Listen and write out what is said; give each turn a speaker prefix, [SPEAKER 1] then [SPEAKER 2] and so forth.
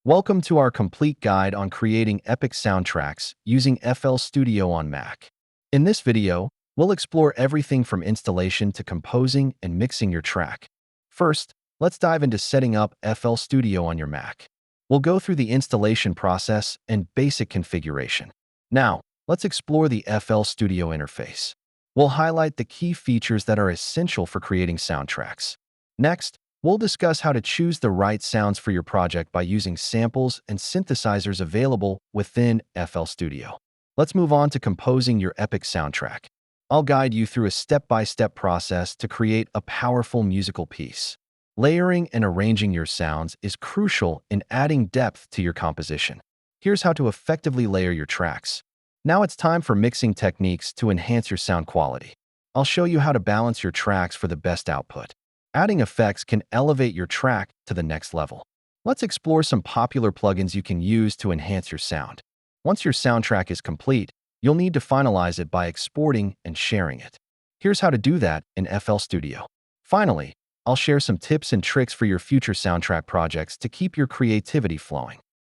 [SPEAKER 1] Welcome to our complete guide on creating epic soundtracks using FL Studio on Mac. In this video, we'll explore everything from installation to composing and mixing your track. First, let's dive into setting up FL Studio on your Mac. We'll go through the installation process and basic configuration. Now, let's explore the FL Studio interface. We'll highlight the key features that are essential for creating soundtracks. Next, we'll discuss how to choose the right sounds for your project by using samples and synthesizers available within FL Studio. Let's move on to composing your epic soundtrack. I'll guide you through a step-by-step process to create a powerful musical piece. Layering and arranging your sounds is crucial in adding depth to your composition. Here's how to effectively layer your tracks. Now it's time for mixing techniques to enhance your sound quality. I'll show you how to balance your tracks for the best output. Adding effects can elevate your track to the next level. Let's explore some popular plugins you can use to enhance your sound. Once your soundtrack is complete, you'll need to finalize it by exporting and sharing it. Here's how to do that in FL Studio. Finally, I'll share some tips and tricks for your future soundtrack projects to keep your creativity flowing.